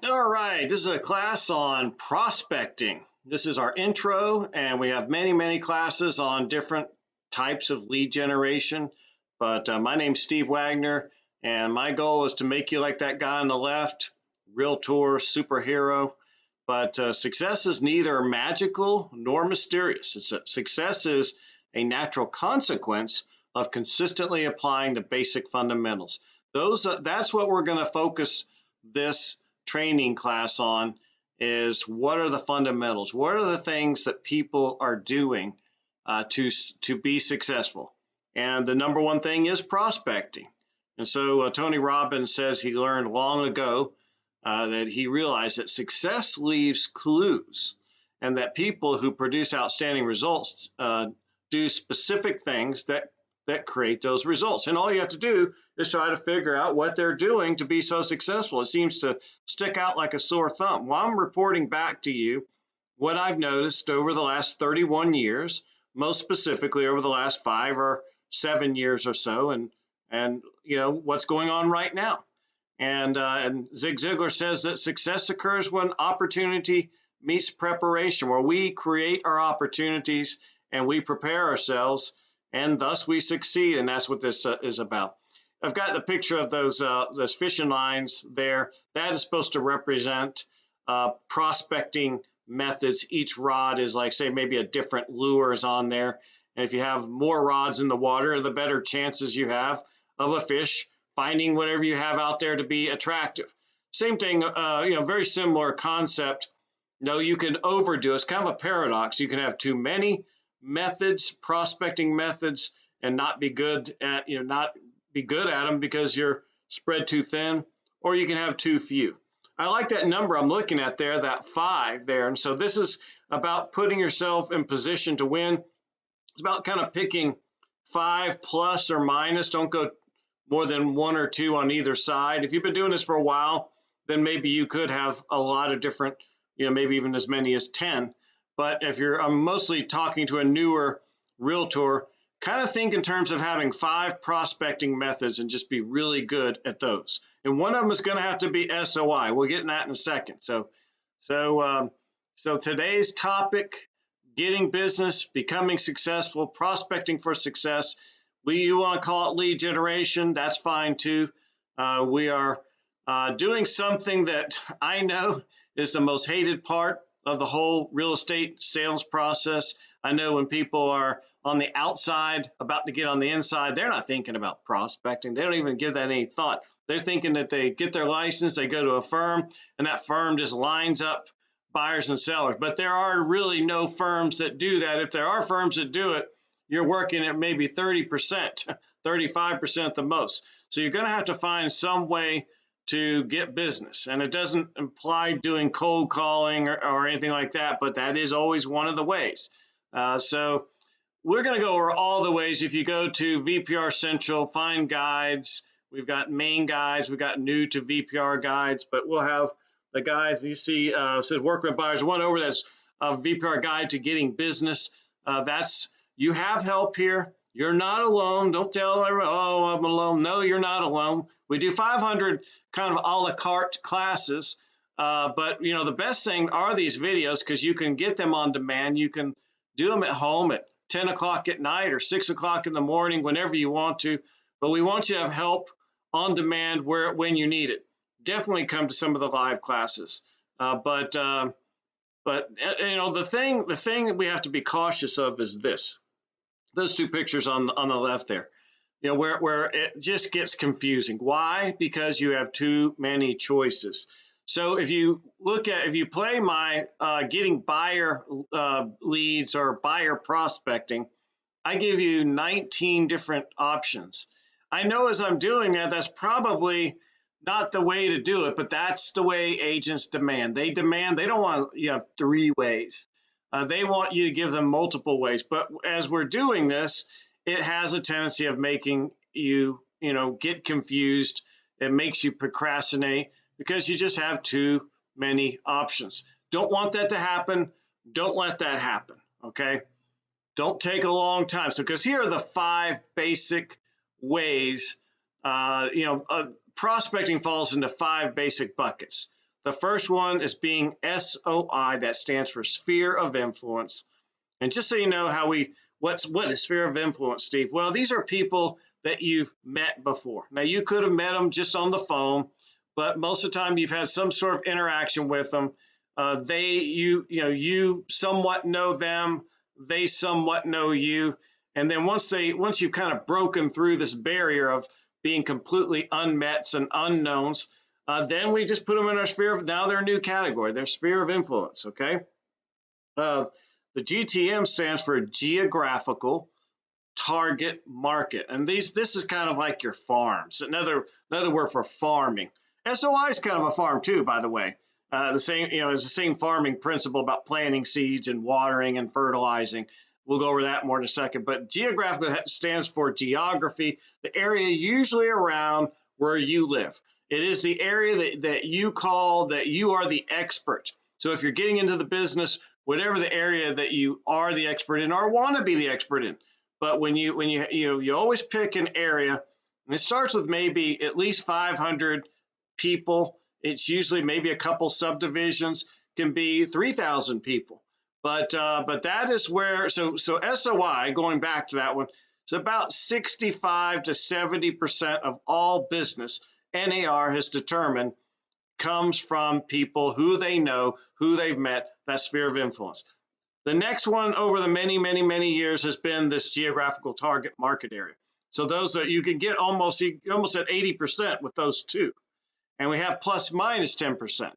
All right, this is a class on prospecting. This is our intro, and we have many classes on different types of lead generation. But my name's Steve Wagner, and my goal is to make you like that guy on the left, Realtor, superhero. But success is neither magical nor mysterious. Success is a natural consequence of consistently applying the basic fundamentals. That's what we're going to focus this training class on is what are the fundamentals? What are the things that people are doing to be successful? And the number one thing is prospecting. And so Tony Robbins says he learned long ago that he realized that success leaves clues, and that people who produce outstanding results do specific things that create those results. And all you have to do is try to figure out what they're doing to be so successful. It seems to stick out like a sore thumb. Well, I'm reporting back to you what I've noticed over the last 31 years, most specifically over the last 5 or 7 years or so, and what's going on right now. And Zig Ziglar says that success occurs when opportunity meets preparation, where we create our opportunities and we prepare ourselves, and thus we succeed. And that's what this is about. I've got the picture of those fishing lines there. That is supposed to represent prospecting methods. Each rod is like, say, maybe a different lure is on there. And if you have more rods in the water, the better chances you have of a fish finding whatever you have out there to be attractive. Same thing, very similar concept. No, you can overdo it. It's kind of a paradox. You can have too many methods, prospecting methods, and not be good at them because you're spread too thin, or you can have too few. I like that number I'm looking at there, that 5 there. And so this is about putting yourself in position to win. It's about kind of picking 5 plus or minus. Don't go more than 1 or 2 on either side. If you've been doing this for a while, then maybe you could have a lot of different, maybe even as many as 10. But if I'm mostly talking to a newer realtor, kind of think in terms of having 5 prospecting methods and just be really good at those. And one of them is going to have to be SOI. We'll get in that in a second. So today's topic, getting business, becoming successful, prospecting for success. You want to call it lead generation, that's fine too. We are doing something that I know is the most hated part of the whole real estate sales process. I know when people are on the outside about to get on the inside, they're not thinking about prospecting. They don't even give that any thought. They're thinking that they get their license, they go to a firm, and that firm just lines up buyers and sellers. But there are really no firms that do that. If there are firms that do it, you're working at maybe 30%, 35% at the most. So you're going to have to find some way to get business. And it doesn't imply doing cold calling or anything like that, but that is always one of the ways. So we're going to go over all the ways. If you go to VPR Central, find guides. We've got main guides. We've got new to VPR guides, but we'll have the guides you see says work with buyers. One over that's a VPR guide to getting business. You have help here. You're not alone. Don't tell everyone, oh, I'm alone. No, you're not alone. We do 500 kind of a la carte classes, but the best thing are these videos because you can get them on demand. You can do them at home at 10 o'clock at night or 6 o'clock in the morning, whenever you want to. But we want you to have help on demand when you need it. Definitely come to some of the live classes. But the thing we have to be cautious of is this. Those 2 pictures on the left there, where it just gets confusing. Why? Because you have too many choices. So if you play my getting buyer leads or buyer prospecting, I give you 19 different options. I know as I'm doing that, that's probably not the way to do it, but that's the way agents demand. They don't want you have 3 ways. They want you to give them multiple ways. But as we're doing this, it has a tendency of making you, get confused. It makes you procrastinate because you just have too many options. Don't want that to happen. Don't let that happen, okay? Don't take a long time. So, because here are the 5 basic ways, prospecting falls into 5 basic buckets. The first one is being SOI, that stands for sphere of influence. And just so you know what is sphere of influence, Steve? Well, these are people that you've met before. Now, you could have met them just on the phone, but most of the time you've had some sort of interaction with them. You somewhat know them, they somewhat know you, and then once you've kind of broken through this barrier of being completely unmets and unknowns, then we just put them in our sphere. Now they're a new category. They're sphere of influence. Okay. Uh, the GTM stands for geographical target market, and this is kind of like your farms. Another word for farming. SOI is kind of a farm too, by the way. The same, it's the same farming principle about planting seeds and watering and fertilizing. We'll go over that more in a second. But geographical stands for geography, the area usually around where you live. It is the area that you call that you are the expert. So if you're getting into the business, whatever the area that you are the expert in or want to be the expert in, but when you always pick an area, and it starts with maybe at least 500 people. It's usually maybe a couple subdivisions, can be 3,000 people. But that is where SOI, going back to that one, it's about 65 to 70% of all business NAR has determined comes from people who they know, who they've met, that sphere of influence. The next one over the many years has been this geographical target market area. So those are, you can get almost at 80% with those two. And we have plus minus 10%.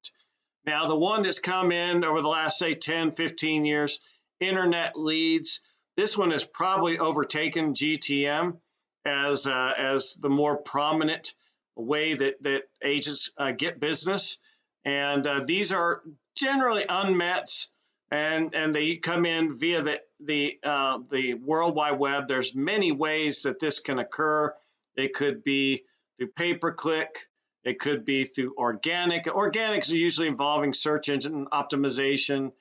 Now, the one that's come in over the last, say, 10, 15 years, internet leads, this one has probably overtaken GTM as the more prominent way that agents get business. And these are generally unmets, and they come in via the World Wide Web. There's many ways that this can occur. It could be through pay-per-click. It could be through organic. Organics are usually involving search engine optimization,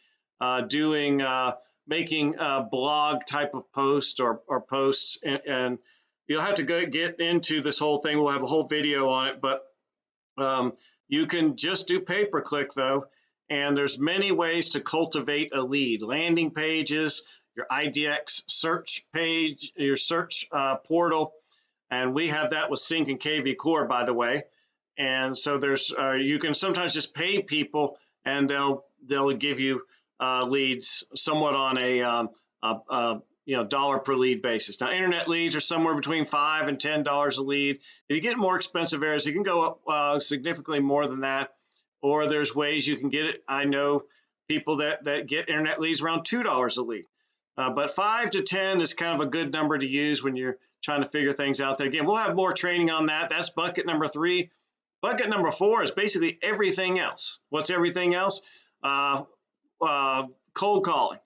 making blog type of posts or posts, and you'll have to get into this whole thing. We'll have a whole video on it, but you can just do pay-per-click though, and there's many ways to cultivate a lead. Landing pages, your IDX search page, your search portal, and we have that with Sync and KV Core, by the way. And so there's you can sometimes just pay people, and they'll give you leads somewhat on a dollar per lead basis. Now, internet leads are somewhere between $5 and $10 a lead. If you get more expensive areas, you can go up significantly more than that. Or there's ways you can get it. I know people that get internet leads around $2 a lead. But 5 to 10 is kind of a good number to use when you're trying to figure things out there. Again, we'll have more training on that. That's bucket number 3. Bucket number 4 is basically everything else. What's everything else? Cold calling,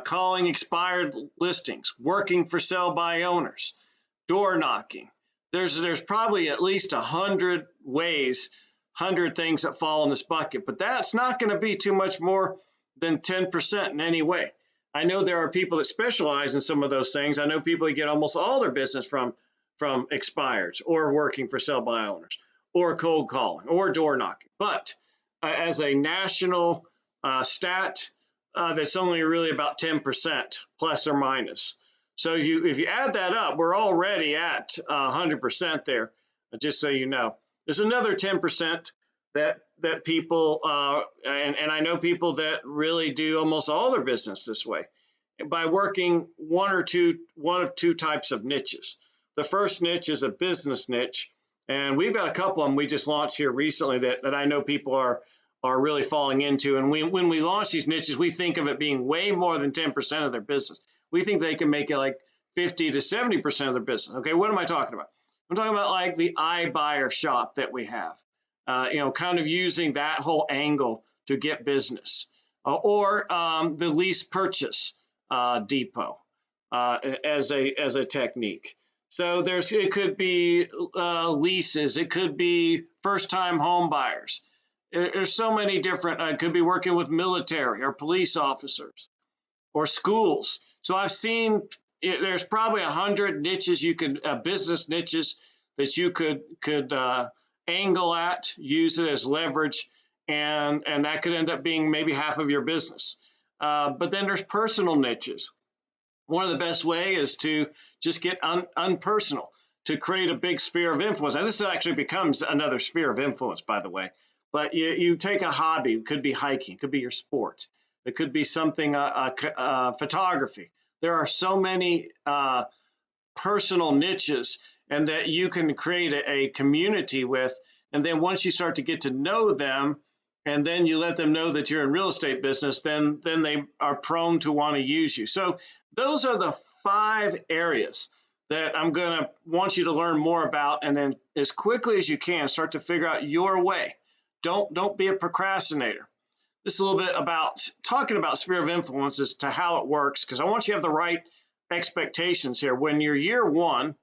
calling expired listings, working for sell by owners, door knocking. There's probably at least 100 ways, 100 things that fall in this bucket, but that's not going to be too much more than 10% in any way. I know there are people that specialize in some of those things. I know people that get almost all their business from expireds or working for sell by owners, or cold calling, or door knocking. But as a national stat, that's only really about 10% plus or minus. So if you add that up, we're already at 100% there, just so you know. There's another 10% that people, and I know people that really do almost all their business this way, by working one of two types of niches. The first niche is a business niche, and we've got a couple of them we just launched here recently that I know people are really falling into. And when we launch these niches, we think of it being way more than 10% of their business. We think they can make it like 50 to 70% of their business. Okay, what am I talking about? I'm talking about like the iBuyer shop that we have, kind of using that whole angle to get business, or the lease purchase depot as a technique. So it could be leases, it could be first-time home buyers. There's so many different. It could be working with military or police officers or schools. So I've seen there's probably 100 niches business niches that you could angle at, use it as leverage, and that could end up being maybe half of your business. But then there's personal niches. One of the best way is to just get unpersonal, to create a big sphere of influence. And this actually becomes another sphere of influence, by the way. But you take a hobby, it could be hiking, it could be your sport, it could be something, photography. There are so many personal niches, and that you can create a community with. And then once you start to get to know them, and then you let them know that you're in real estate business, then they are prone to want to use you. So those are the 5 areas that I'm going to want you to learn more about, and then as quickly as you can start to figure out your way. Don't be a procrastinator. This is a little bit about talking about sphere of influence as to how it works, because I want you to have the right expectations here. When you're year one,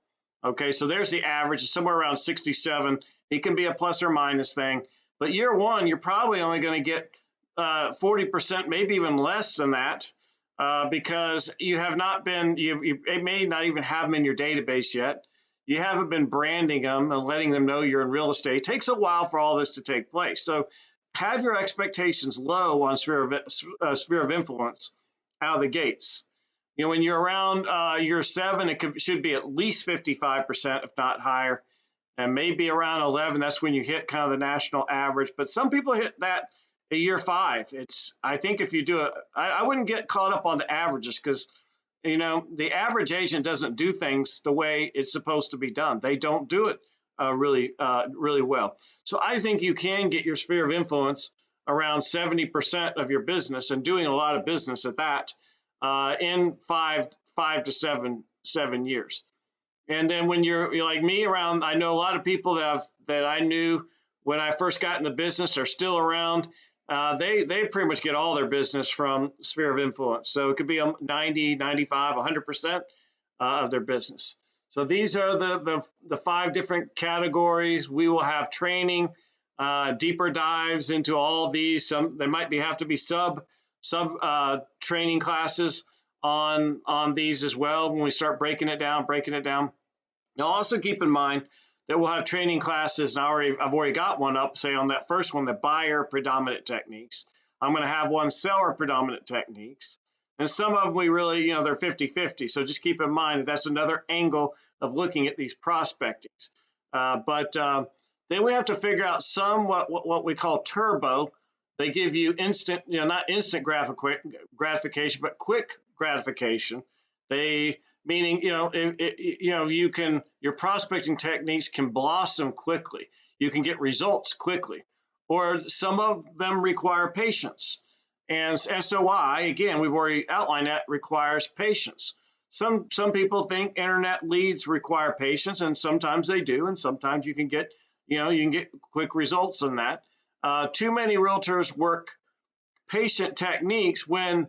okay, so there's the average, it's somewhere around 67. It can be a plus or minus thing, but year one, you're probably only going to get 40%, maybe even less than that, because you have not been, you it may not even have them in your database yet. You haven't been branding them and letting them know you're in real estate. It takes a while for all this to take place. So have your expectations low on sphere of influence out of the gates. When you're around year 7, should be at least 55%, if not higher, and maybe around 11. That's when you hit kind of the national average. But some people hit that at year 5. I think if you do it, I wouldn't get caught up on the averages, because the average agent doesn't do things the way it's supposed to be done. They don't do it really well. So I think you can get your sphere of influence around 70% of your business, and doing a lot of business at that, in 5 to 7 years. And then when you're like me, I know a lot of people that I knew when I first got in the business are still around. They pretty much get all their business from sphere of influence. So it could be 90, 95, 100% of their business. So these are the 5 different categories. We will have training, deeper dives into all these. There might have to be sub training classes on these as well when we start breaking it down. Now also keep in mind that we'll have training classes, and I've already got one up, say on that first one, the buyer predominant techniques. I'm going to have one seller predominant techniques, and some of them we really, they're 50-50. So just keep in mind that that's another angle of looking at these prospectings. But then we have to figure out what we call turbo. They give you instant, not instant gratification, but quick gratification. Meaning, your prospecting techniques can blossom quickly. You can get results quickly, or some of them require patience. And SOI, again, we've already outlined that, requires patience. Some people think internet leads require patience, and sometimes they do, and sometimes you can get quick results on that. Too many realtors work patient techniques when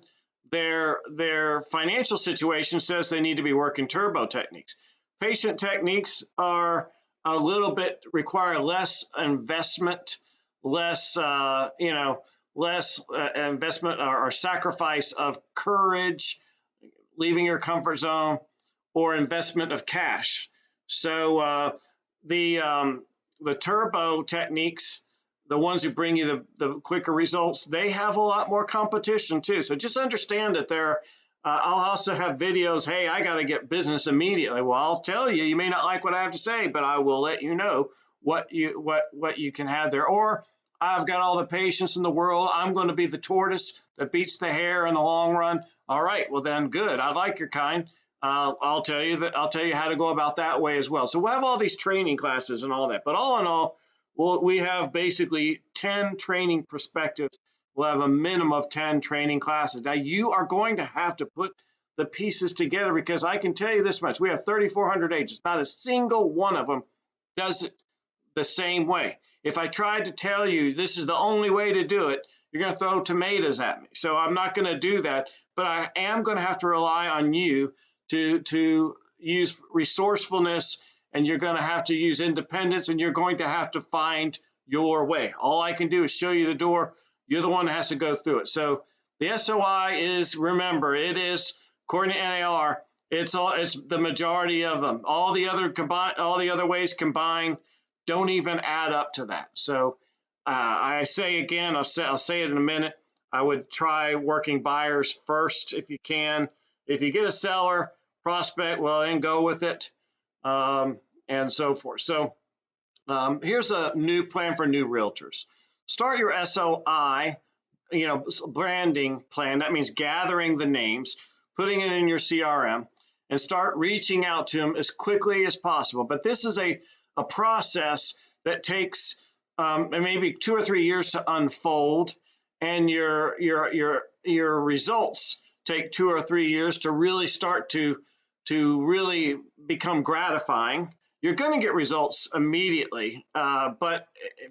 their financial situation says they need to be working turbo techniques. Patient techniques are a little bit, require less investment, less investment or sacrifice of courage, leaving your comfort zone, or investment of cash. So the turbo techniques, the ones who bring you the quicker results, they have a lot more competition too. So just understand that I'll also have videos, hey, I got to get business immediately. Well, I'll tell you, you may not like what I have to say, but I will let you know what you can have there. Or I've got all the patience in the world. I'm going to be the tortoise that beats the hare in the long run. All right, well then, good. I like your kind. I'll tell you how to go about that way as well. So we'll have all these training classes and all that. But all in all, we have basically 10 training perspectives. We'll have a minimum of 10 training classes. Now, you are going to have to put the pieces together, because I can tell you this much. We have 3,400 agents. Not a single one of them does it the same way. If I tried to tell you this is the only way to do it, you're going to throw tomatoes at me. So I'm not going to do that. But I am going to have to rely on you to use resourcefulness, and you're going to have to use independence, and you're going to have to find your way. All I can do is show you the door. You're the one that has to go through it. So the SOI is, remember, it is, according to NAR, it's the majority of them. All the other ways combined don't even add up to that. So I say again, I'll say it in a minute. I would try working buyers first if you can. If you get a seller prospect, well, then go with it, um, and so forth. So here's a new plan for new realtors. Start your SOI, branding plan. That means gathering the names, putting it in your CRM, and start reaching out to them as quickly as possible. But this is a process that takes maybe 2 or 3 years to unfold, and your results take 2 or 3 years to really start to really become gratifying. You're going to get results immediately, but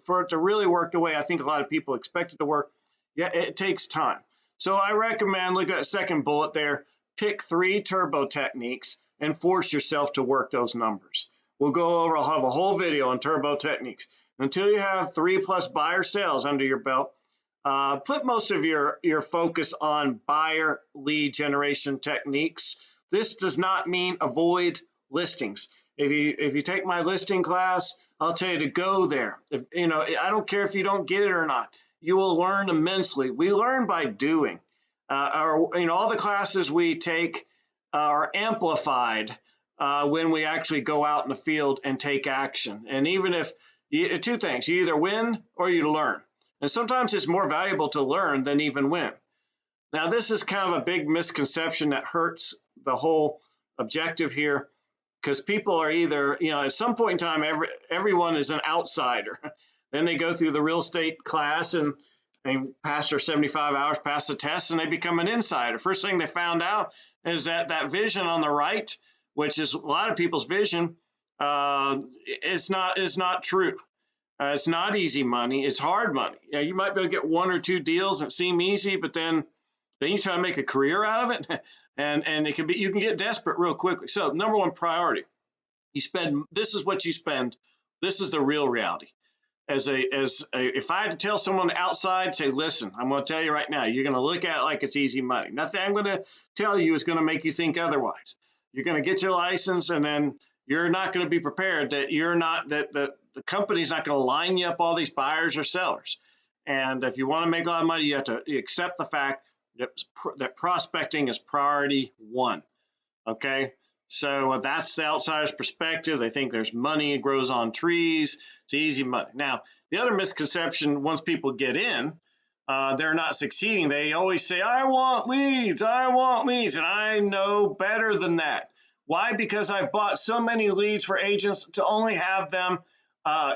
for it to really work the way I think a lot of people expect it to work, yeah, it takes time. So I recommend, look at the second bullet there, pick 3 turbo techniques and force yourself to work those numbers. We'll go over, I'll have a whole video on turbo techniques. Until you have 3+ buyer sales under your belt, put most of your focus on buyer lead generation techniques. This does not mean avoid listings. If you take my listing class, I'll tell you to go there. I don't care if you don't get it or not. You will learn immensely. We learn by doing. All the classes we take are amplified when we actually go out in the field and take action. And even if 2 things, you either win or you learn. And sometimes it's more valuable to learn than even win. Now, this is kind of a big misconception that hurts the whole objective here, because people are either, at some point in time, everyone is an outsider. Then they go through the real estate class and pass their 75 hours, pass the test, and they become an insider. First thing they found out is that vision on the right, which is a lot of people's vision, is not true. It's not easy money. It's hard money. You might be able to get 1 or 2 deals that seem easy, but then you try to make a career out of it, and it can be, you can get desperate real quickly. So number 1 priority, this is what you spend. This is the real reality. If I had to tell someone outside, say, listen, I'm going to tell you right now, you're going to look at it like it's easy money. Nothing I'm going to tell you is going to make you think otherwise. You're going to get your license, and then you're not going to be prepared that the company's not going to line you up all these buyers or sellers. And if you want to make a lot of money, you have to accept the fact that prospecting is priority 1. Okay. So that's the outsider's perspective. They think there's money, it grows on trees. It's easy money. Now, the other misconception, once people get in, they're not succeeding. They always say, I want leads. And I know better than that. Why? Because I've bought so many leads for agents to only have them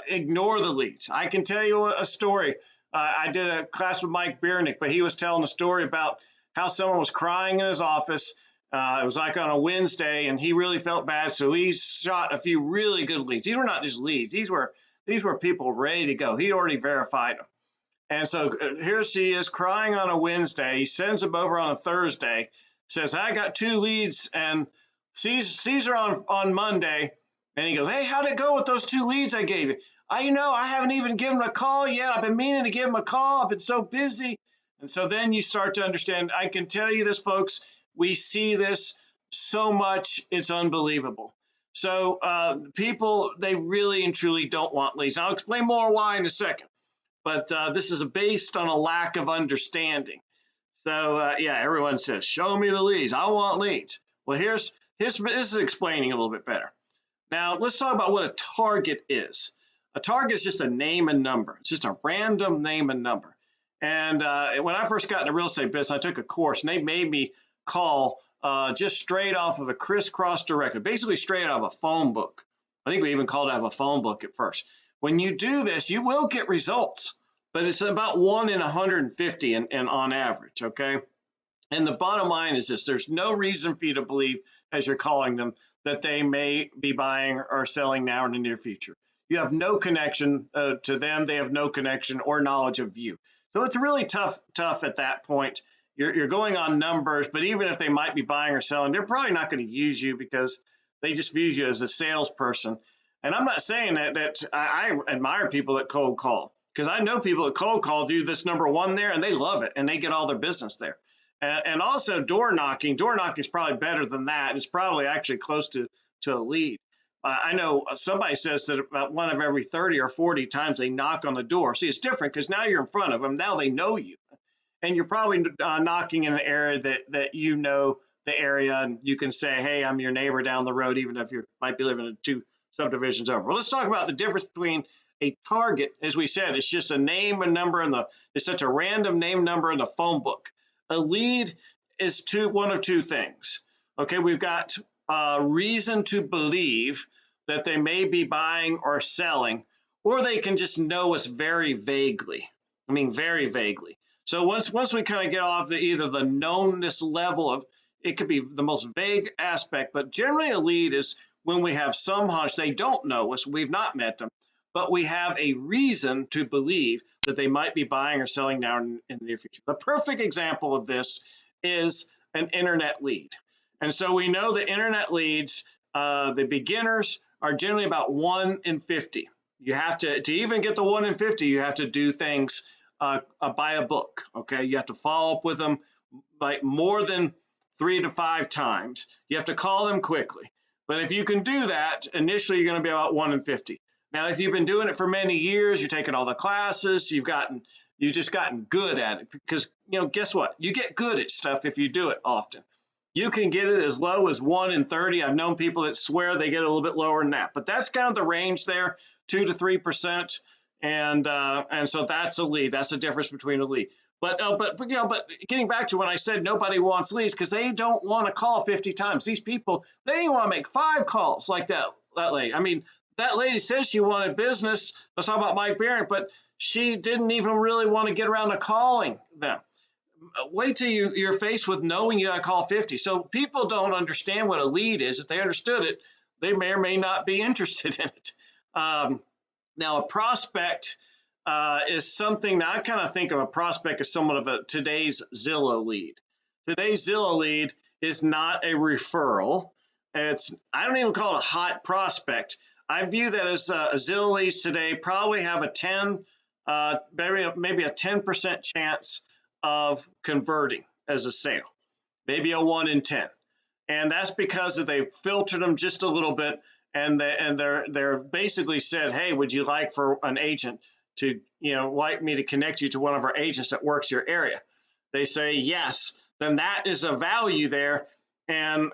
ignore the leads. I can tell you a story. I did a class with Mike Biernick, but he was telling a story about how someone was crying in his office. It was like on a Wednesday, and he really felt bad, so he shot a few really good leads. These were not just leads; these were people ready to go. He already verified them, and so here she is crying on a Wednesday. He sends them over on a Thursday, says, "I got 2 leads," and sees her on Monday, and he goes, "Hey, how'd it go with those 2 leads I gave you?" I haven't even given them a call yet. I've been meaning to give them a call. I've been so busy. And so then you start to understand. I can tell you this, folks. We see this so much, it's unbelievable. So people, they really and truly don't want leads. I'll explain more why in a second, but this is based on a lack of understanding. So yeah, everyone says, show me the leads. I want leads. Well, this is explaining a little bit better. Now, let's talk about what a target is. A target is just a name and number. It's just a random name and number. And when I first got in the real estate business, I took a course, and they made me call just straight off of a crisscross directory, basically straight out of a phone book. I think we even called it out of a phone book at first. When you do this, you will get results, but it's about 1 in 150 and on average, okay? And the bottom line is this: there's no reason for you to believe, as you're calling them, that they may be buying or selling now or in the near future. You have no connection to them. They have no connection or knowledge of you. So it's really tough at that point. You're going on numbers, but even if they might be buying or selling, they're probably not going to use you because they just view you as a salesperson. And I'm not saying that I admire people that cold call, because I know people that cold call do this number 1 there, and they love it, and they get all their business there. And also door knocking is probably better than that. It's probably actually close to a lead. I know somebody says that about one of every 30 or 40 times they knock on the door. See, it's different because now you're in front of them. Now they know you, and you're probably knocking in an area that you know the area, and you can say, "Hey, I'm your neighbor down the road," even if you might be living in two subdivisions over. Well, let's talk about the difference between a target. As we said, it's just a name and number, and it's such a random name number in the phone book. A lead is one of two things. Okay, we've got reason to believe that they may be buying or selling, or they can just know us very vaguely. I mean, very vaguely. So once we kind of get off either the knownness level of, it could be the most vague aspect, but generally a lead is when we have some hunch they don't know us, we've not met them, but we have a reason to believe that they might be buying or selling now in the near future. The perfect example of this is an internet lead. And so we know the internet leads, the beginners are generally about 1 in 50. You have to even get the 1 in 50, you have to do things by a book. Okay, you have to follow up with them like more than 3 to 5 times. You have to call them quickly. But if you can do that, initially you're going to be about 1 in 50. Now, if you've been doing it for many years, you're taking all the classes, you've just gotten good at it, because guess what? You get good at stuff if you do it often. You can get it as low as 1 in 30. I've known people that swear they get a little bit lower than that, but that's kind of the range there, 2 to 3%. And so that's a lead. That's the difference between a lead. But getting back to when I said nobody wants leads, because they don't want to call 50 times. These people, they didn't want to make 5 calls like that lady. I mean, that lady said she wanted business. Let's talk about Mike Barron, but she didn't even really want to get around to calling them. Wait till you're faced with knowing you got to call 50. So people don't understand what a lead is. If they understood it, they may or may not be interested in it. Now, a prospect is something. Now, I kind of think of a prospect as somewhat of today's Zillow lead. Today's Zillow lead is not a referral. I don't even call it a hot prospect. I view that as Zillow leads today probably have maybe a 10% chance of converting as a sale, maybe a 1 in 10. And that's because they've filtered them just a little bit, and they're basically said, hey, would you like for an agent to, like me to connect you to one of our agents that works your area? They say yes, then that is a value there, and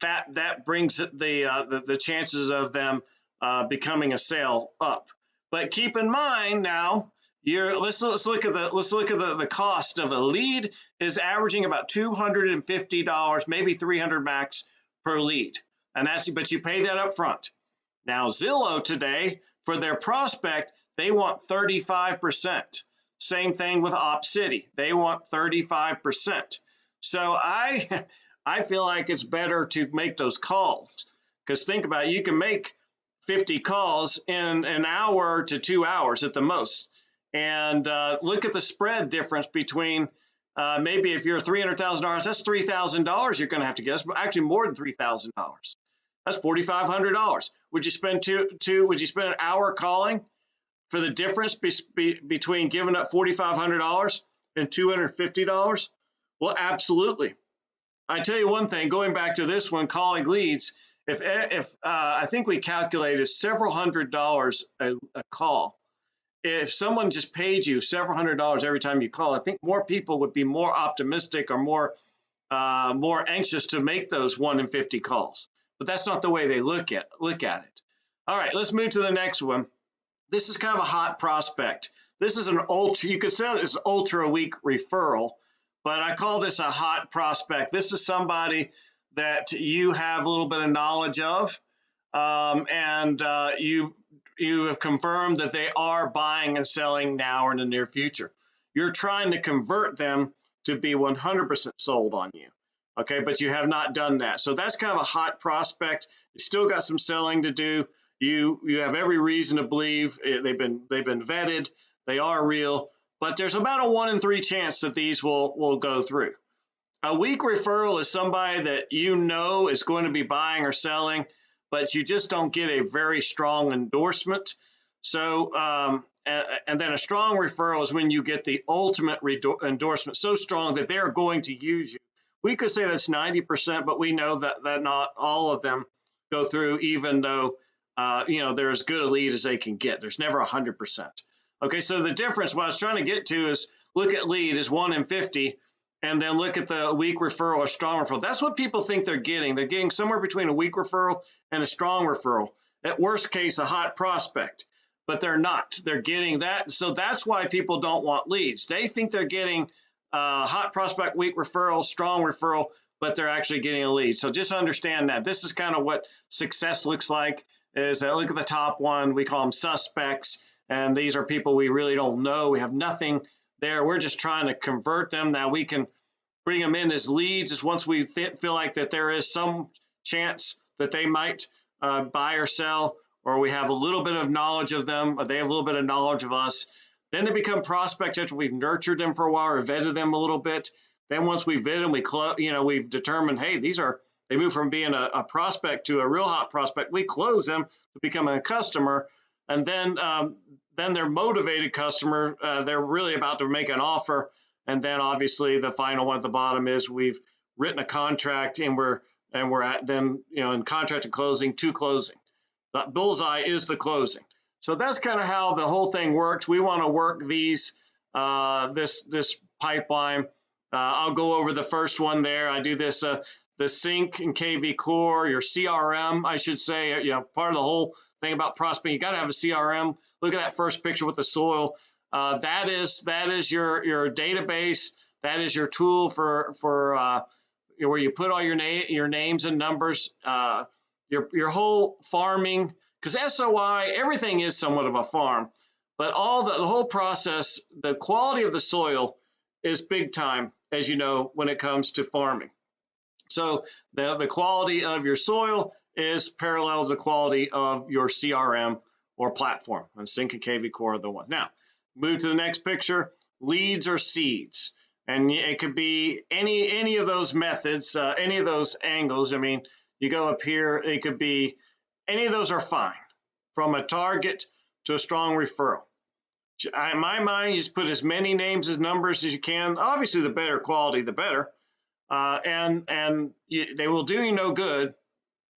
that brings the chances of them becoming a sale up. But keep in mind now, let's look at the cost of a lead is averaging about $250, maybe $300 max per lead, but you pay that up front. Now Zillow today, for their prospect, they want 35%. Same thing with OpCity, they want 35%. So I feel like it's better to make those calls, because think about it, you can make 50 calls in an hour to 2 hours at the most. And look at the spread difference between maybe if you're $300,000, that's $3,000 you're going to have to get. That's actually more than $3,000. That's $4,500. Would you spend Would you spend an hour calling for the difference between giving up $4,500 and $250? Well, absolutely. I tell you one thing. Going back to this one, calling leads. If I think we calculated several $100s a call. If someone just paid you several $100s every time you call, I think more people would be more optimistic or more anxious to make those 1 in 50 calls. But that's not the way they look at it. All right, let's move to the next one. This is kind of a hot prospect. This is you could say it's ultra weak referral, but I call this a hot prospect. This is somebody that you have a little bit of knowledge of, and you have confirmed that they are buying and selling now or in the near future. You're trying to convert them to be 100% sold on you, okay? But you have not done that. So that's kind of a hot prospect. You still got some selling to do. You have every reason to believe they've been vetted. They are real, but there's about a 1 in 3 chance that these will go through. A weak referral is somebody that is going to be buying or selling, but you just don't get a very strong endorsement. So, and then a strong referral is when you get the ultimate endorsement so strong that they're going to use you. We could say that's 90%, but we know that not all of them go through, even though they're as good a lead as they can get. There's never 100%. Okay, so the difference, what I was trying to get to is look at lead is 1 in 50, and then look at the weak referral or strong referral. That's what people think they're getting. They're getting somewhere between a weak referral and a strong referral. At worst case, a hot prospect, but they're not. They're getting that. So that's why people don't want leads. They think they're getting hot prospect, weak referral, strong referral, but they're actually getting a lead. So just understand that. This is kind of what success looks like. Is look at the top one. We call them suspects, and these are people we really don't know. We have nothing there. We're just trying to convert them. Now we can bring them in as leads is once we feel like that there is some chance that they might buy or sell, or we have a little bit of knowledge of them, or they have a little bit of knowledge of us. Then they become prospects after we've nurtured them for a while or vetted them a little bit. Then once we vet them, we've determined, hey, they move from being a prospect to a real hot prospect. We close them to become a customer, and then they're motivated customer. They're really about to make an offer, and then obviously the final one at the bottom is we've written a contract, and we're at then in contract and closing to closing. That bullseye is the closing. So that's kind of how the whole thing works. We want to work these this pipeline. I'll go over the first one there. I do this the sync and KV core, your CRM, I should say. Part of the whole thing about prospecting, you got to have a CRM. Look at that first picture with the soil. That is your database. That is your tool for where you put all your names and numbers. Your whole farming, because SOI, everything is somewhat of a farm, but all the whole process, the quality of the soil is big time, as you know, when it comes to farming. So the quality of your soil is parallel to the quality of your CRM or platform, and Sync and KV Core are the one. Now, move to the next picture, leads or seeds. And it could be any of those methods, any of those angles. I mean, you go up here, it could be, any of those are fine, from a target to a strong referral. In my mind, you just put as many names as numbers as you can. Obviously, the better quality, the better. They will do you no good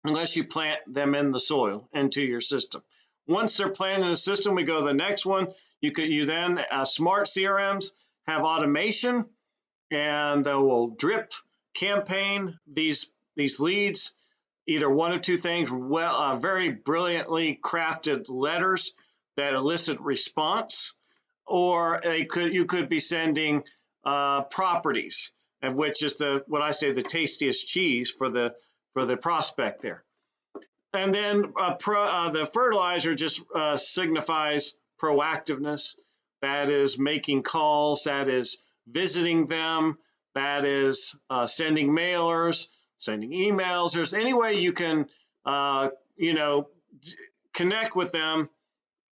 unless you plant them in the soil, into your system. Once they're planted in the system, we go to the next one. You then smart CRMs have automation, and they will drip campaign these leads, either one of two things: very brilliantly crafted letters that elicit response, or you could be sending properties, of which is what I say the tastiest cheese for the prospect there. And then the fertilizer just signifies proactiveness. That is making calls, that is visiting them, that is sending mailers, sending emails. There's any way you can connect with them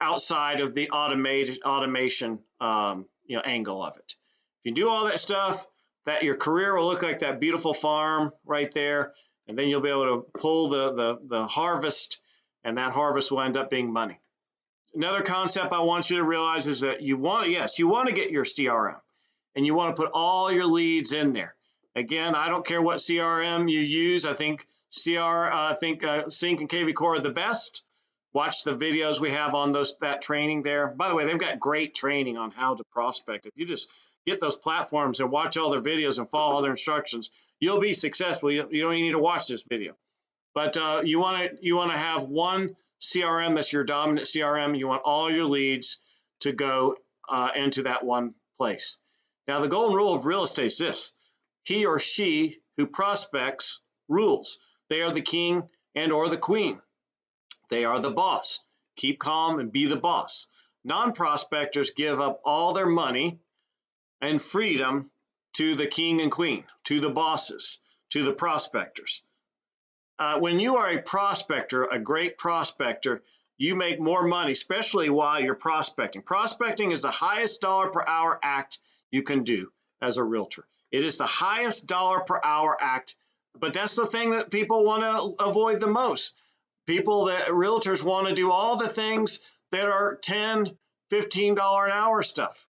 outside of the automation angle of it. If you do all that stuff, that your career will look like that beautiful farm right there, and then you'll be able to pull the harvest, and that harvest will end up being money. Another concept I want you to realize is that you want to get your CRM, and you want to put all your leads in there. Again, I don't care what CRM you use. I think Sync and KV Core are the best. Watch the videos we have on that training there. By the way, they've got great training on how to prospect. If you just get those platforms and watch all their videos and follow all their instructions, you'll be successful. You don't even need to watch this video. But you want to have one CRM that's your dominant CRM. You want all your leads to go into that one place. Now, the golden rule of real estate is this: he or she who prospects rules. They are the king and or the queen. They are the boss. Keep calm and be the boss. Non-prospectors give up all their money and freedom to the king and queen, to the bosses, to the prospectors. When you are a prospector, a great prospector, you make more money, especially while you're prospecting. Prospecting is the highest dollar per hour act you can do as a realtor. It is the highest dollar per hour act, but that's the thing that people want to avoid the most. Realtors want to do all the things that are $10, $15 an hour stuff.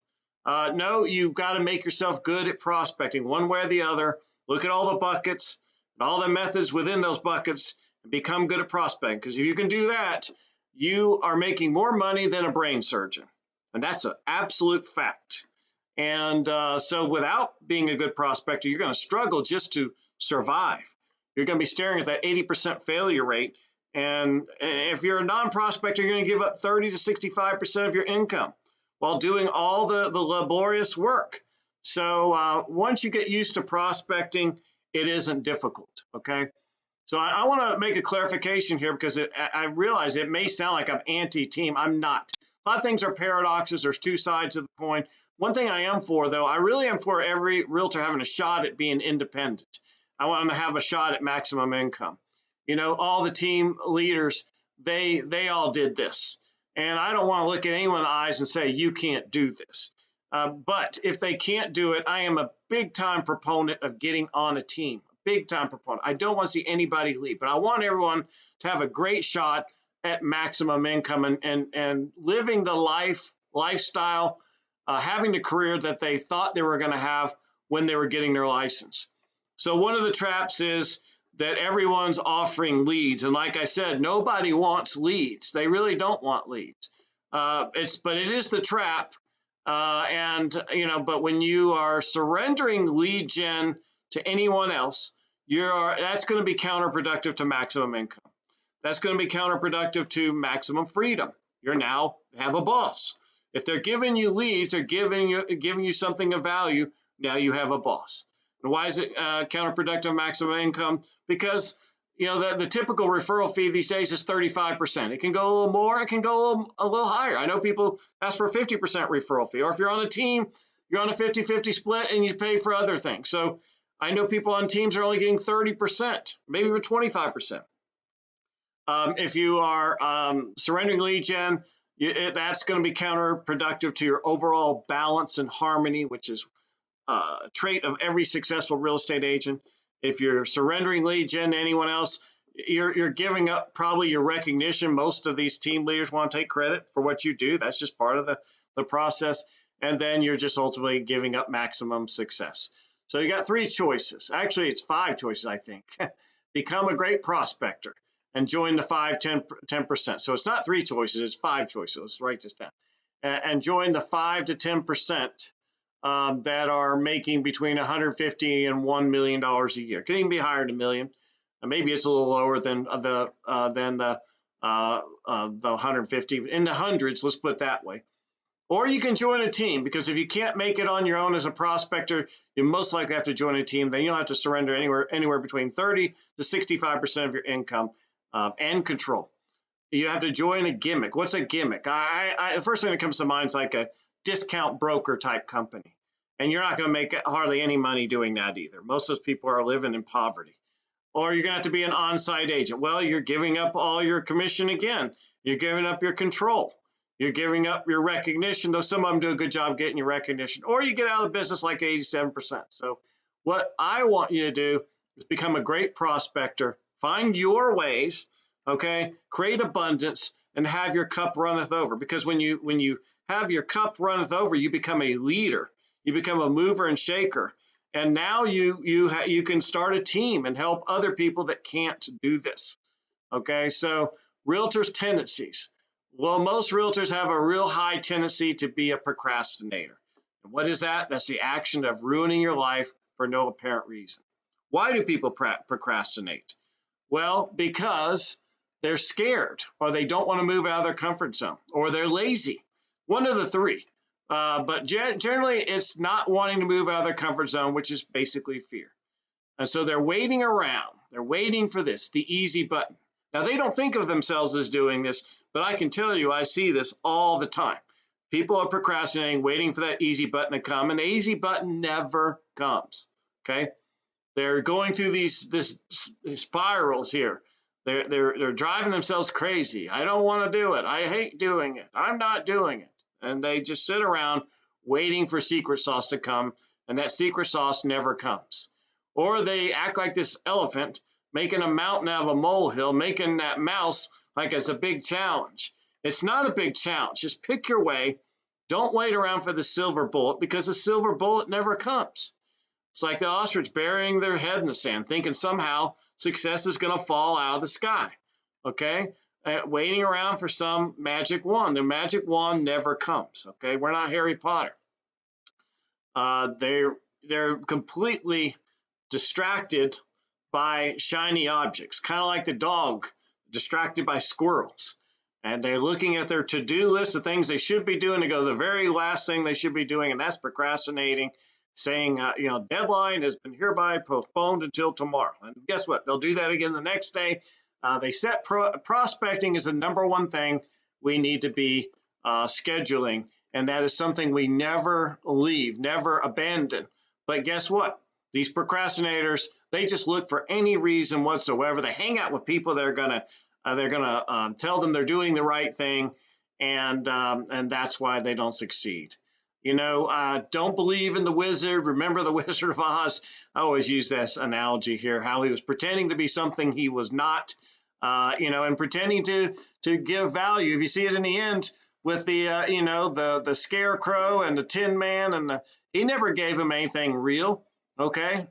No, you've got to make yourself good at prospecting one way or the other. Look at all the buckets and all the methods within those buckets. Become good at prospecting, because if you can do that, you are making more money than a brain surgeon. And that's an absolute fact. And so without being a good prospector, you're going to struggle just to survive. You're going to be staring at that 80% failure rate. And if you're a non-prospector, you're going to give up 30 to 65% of your income while doing all the laborious work. So once you get used to prospecting, it isn't difficult, okay? So I want to make a clarification here, because I realize it may sound like I'm anti-team. I'm not. A lot of things are paradoxes. There's two sides of the coin. One thing I am for, though, I really am for every realtor having a shot at being independent. I want them to have a shot at maximum income. You know, all the team leaders, they all did this. And I don't want to look at anyone in the eyes and say, you can't do this. But if they can't do it, I am a big time proponent of getting on a team. Big time proponent. I don't want to see anybody leave, but I want everyone to have a great shot at maximum income and living the lifestyle, having the career that they thought they were going to have when they were getting their license. So one of the traps is that everyone's offering leads, and like I said, nobody wants leads. They really don't want leads. But it is the trap. But when you are surrendering lead gen to anyone else, that's going to be counterproductive to maximum income. That's going to be counterproductive to maximum freedom. You now have a boss. If they're giving you leads, they're giving you something of value. Now you have a boss. And why is it counterproductive maximum income? Because the typical referral fee these days is 35%. It can go a little more. It can go a little higher. I know people ask for a 50% referral fee, or if you're on a team, you're on a 50-50 split and you pay for other things. So I know people on teams are only getting 30%, maybe even 25%. If you are surrendering lead gen, that's going to be counterproductive to your overall balance and harmony, which is a trait of every successful real estate agent. If you're surrendering lead gen to anyone else, you're giving up probably your recognition. Most of these team leaders want to take credit for what you do. That's just part of the process. And then you're just ultimately giving up maximum success. So you got three choices. Actually, it's five choices, I think. Become a great prospector and join the 5-10%. So it's not three choices, it's five choices. Let's write this down. And join the 5 to 10% that are making between $150 and $1 million a year. It could even be higher than $1 million. Maybe it's a little lower than the 150, in the hundreds. Let's put it that way. Or you can join a team, because if you can't make it on your own as a prospector, you most likely have to join a team. Then you'll have to surrender anywhere between 30 to 65% of your income and control. You have to join a gimmick. What's a gimmick? The first thing that comes to mind is like a discount broker type company. And you're not going to make hardly any money doing that either. Most of those people are living in poverty. Or you're going to have to be an on-site agent. Well, you're giving up all your commission again. You're giving up your control. You're giving up your recognition, though some of them do a good job getting your recognition. Or you get out of the business like 87%. So what I want you to do is become a great prospector. Find your ways, okay? Create abundance and have your cup runneth over. Because when you have your cup runneth over, you become a leader. You become a mover and shaker. And now you can start a team and help other people that can't do this. Okay, so realtors' tendencies. Well, most realtors have a real high tendency to be a procrastinator. And what is that? That's the action of ruining your life for no apparent reason. Why do people procrastinate? Well, because they're scared, or they don't want to move out of their comfort zone, or they're lazy. One of the three. But generally, it's not wanting to move out of their comfort zone, which is basically fear. And so they're waiting around. They're waiting for this, the easy button. Now, they don't think of themselves as doing this, but I can tell you I see this all the time. People are procrastinating, waiting for that easy button to come, and the easy button never comes, okay? They're going through these spirals here. They're driving themselves crazy. I don't want to do it. I hate doing it. I'm not doing it. And they just sit around waiting for secret sauce to come, and that secret sauce never comes. Or they act like this elephant, making a mountain out of a molehill, making that mouse like it's a big challenge. It's not a big challenge. Just pick your way. Don't wait around for the silver bullet, because the silver bullet never comes. It's like the ostrich burying their head in the sand, thinking somehow success is going to fall out of the sky. Okay, waiting around for some magic wand. The magic wand never comes. Okay, we're not Harry Potter. They're completely distracted by shiny objects, kind of like the dog distracted by squirrels. And they're looking at their to-do list of things they should be doing to go to the very last thing they should be doing, and that's procrastinating, saying, deadline has been hereby postponed until tomorrow. And guess what? They'll do that again the next day. They set prospecting is the number one thing we need to be scheduling, and that is something we never leave, never abandon. But guess what? These procrastinators, they just look for any reason whatsoever. They hang out with people that are gonna tell them they're doing the right thing, and that's why they don't succeed. Don't believe in the wizard. Remember the Wizard of Oz? I always use this analogy here, how he was pretending to be something he was not, and pretending to give value. If you see it in the end with the scarecrow and the Tin Man, and he never gave him anything real. Okay.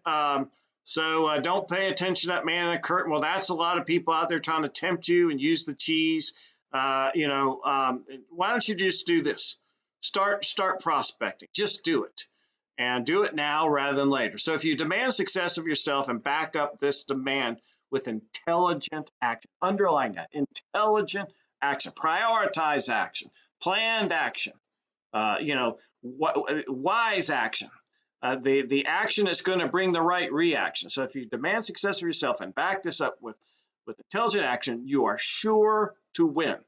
So don't pay attention to that man in a curtain. Well, that's a lot of people out there trying to tempt you and use the cheese. Why don't you just do this? Start prospecting. Just do it, and do it now rather than later. So if you demand success of yourself and back up this demand with intelligent action, underline that, intelligent action, prioritize action, planned action, wise action. The action is going to bring the right reaction. So if you demand success of yourself and back this up with intelligent action, you are sure to win.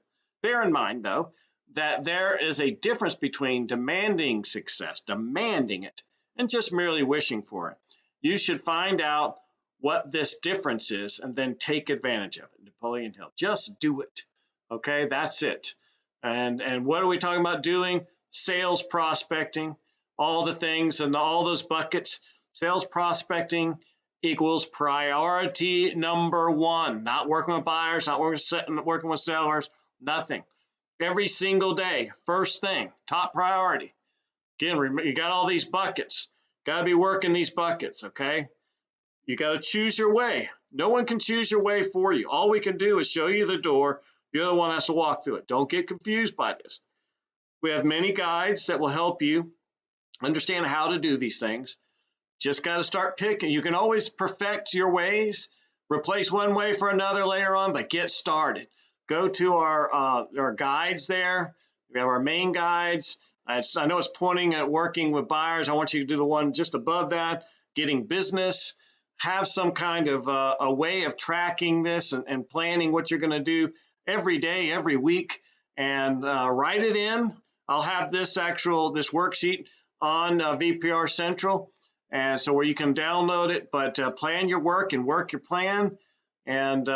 Bear in mind, though, that there is a difference between demanding success, demanding it, and just merely wishing for it. You should find out what this difference is and then take advantage of it. Napoleon Hill. Just do it. Okay, that's it. And what are we talking about doing? Sales prospecting, all the things and all those buckets. Sales prospecting equals priority number one. Not working with buyers, not working with sellers, nothing. Every single day, first thing, top priority. Again, you got all these buckets. Got to be working these buckets, okay? You got to choose your way. No one can choose your way for you. All we can do is show you the door. You're the one that has to walk through it. Don't get confused by this. We have many guides that will help you understand how to do these things. Just got to start picking. You can always perfect your ways, replace one way for another later on, but get started. Go to our guides there. We have our main guides. I know it's pointing at working with buyers. I want you to do the one just above that, getting business. Have some kind of a way of tracking this and planning what you're going to do every day, every week, and write it in. I'll have this worksheet on VPR Central, and so where you can download it, but plan your work and work your plan, and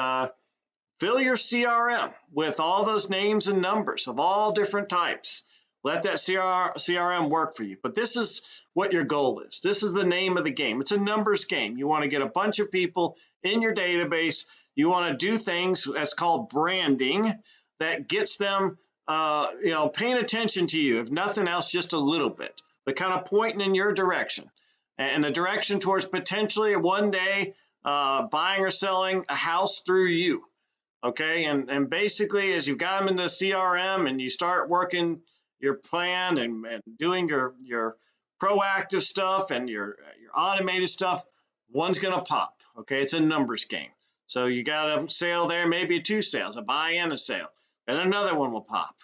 fill your CRM with all those names and numbers of all different types. Let that CRM work for you. But this is what your goal is. This is the name of the game. It's a numbers game. You want to get a bunch of people in your database. You want to do things that's called branding that gets them paying attention to you, if nothing else, just a little bit, but kind of pointing in your direction and the direction towards potentially one day buying or selling a house through you. Okay, and basically as you've got them into CRM and you start working your plan and doing your proactive stuff and your automated stuff, one's going to pop. Okay, it's a numbers game. So you got a sale there, maybe two sales, a buy and a sale. Then another one will pop.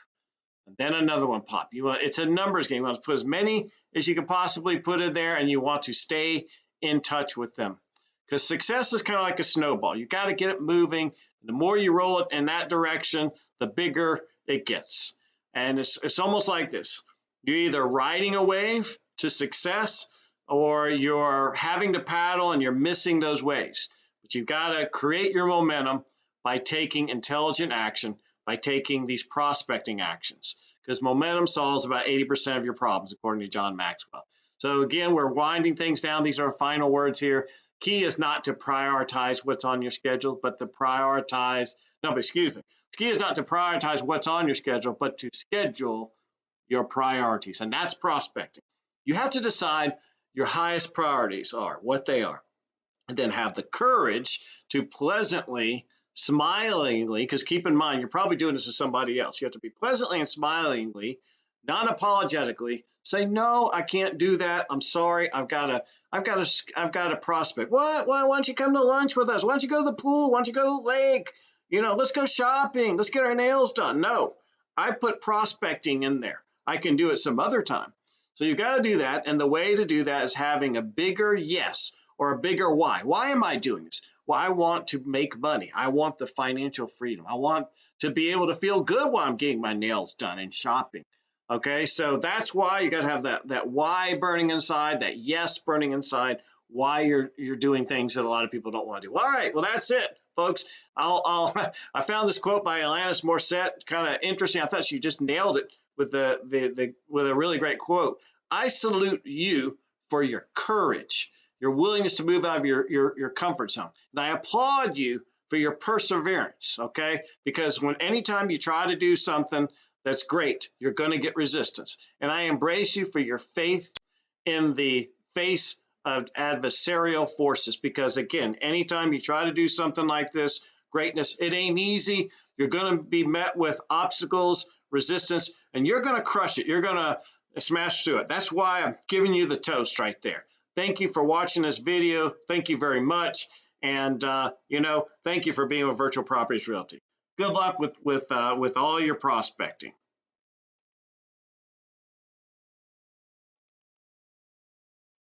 And then another one pop. It's a numbers game. You want to put as many as you can possibly put in there, and you want to stay in touch with them. Because success is kind of like a snowball. You got to get it moving. The more you roll it in that direction, the bigger it gets. And it's almost like this. You're either riding a wave to success, or you're having to paddle and you're missing those waves. But you've got to create your momentum by taking intelligent action, by taking these prospecting actions. Because momentum solves about 80% of your problems, according to John Maxwell. So again, we're winding things down. These are our final words here. Key is not to prioritize what's on your schedule, but to prioritize, no, but excuse me. The key is not to prioritize what's on your schedule, but to schedule your priorities. And that's prospecting. You have to decide your highest priorities are, what they are, and then have the courage to pleasantly, smilingly, because keep in mind, you're probably doing this to somebody else. You have to be pleasantly and smilingly, non-apologetically, say, no, I can't do that. I'm sorry. I've got a prospect. What? Why don't you come to lunch with us? Why don't you go to the pool? Why don't you go to the lake? Let's go shopping. Let's get our nails done. No, I put prospecting in there. I can do it some other time. So you got to do that. And the way to do that is having a bigger yes or a bigger why. Why am I doing this? Well, I want to make money. I want the financial freedom. I want to be able to feel good while I'm getting my nails done and shopping. Okay, so that's why you got to have that why burning inside, that yes burning inside, why you're doing things that a lot of people don't want to do. All right, well that's it, folks. I found this quote by Alanis Morissette, kind of interesting. I thought she just nailed it with with a really great quote. I salute you for your courage, your willingness to move out of your comfort zone, and I applaud you for your perseverance. Okay, because anytime you try to do something that's great, you're going to get resistance. And I embrace you for your faith in the face of adversarial forces. Because again, anytime you try to do something like this, greatness, it ain't easy. You're going to be met with obstacles, resistance, and you're going to crush it. You're going to smash through it. That's why I'm giving you the toast right there. Thank you for watching this video. Thank you very much. And, thank you for being with Virtual Properties Realty. Good luck with all your prospecting.